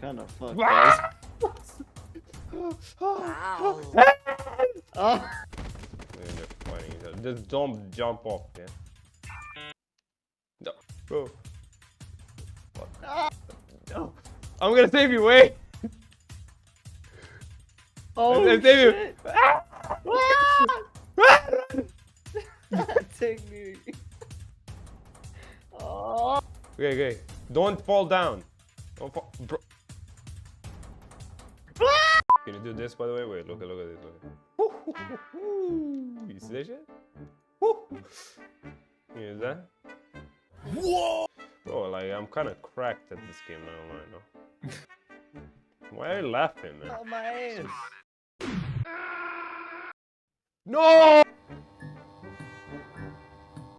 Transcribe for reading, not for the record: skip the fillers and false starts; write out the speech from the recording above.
kind of fucked, guys. Ow. Oh. They're fighting each other. Just don't jump off, yeah? No. Bro. No. I'm gonna save you, wait! Oh, I'm save you! shit. Take me. Oh. Okay, okay. Don't fall down. Don't fall. Bro. Can you do this, by the way? Wait, look at this. You see that shit? You hear that? Whoa! Bro, like, I'm kind of cracked at this game, I don't know. Why are you laughing, man? Oh, my ass. No!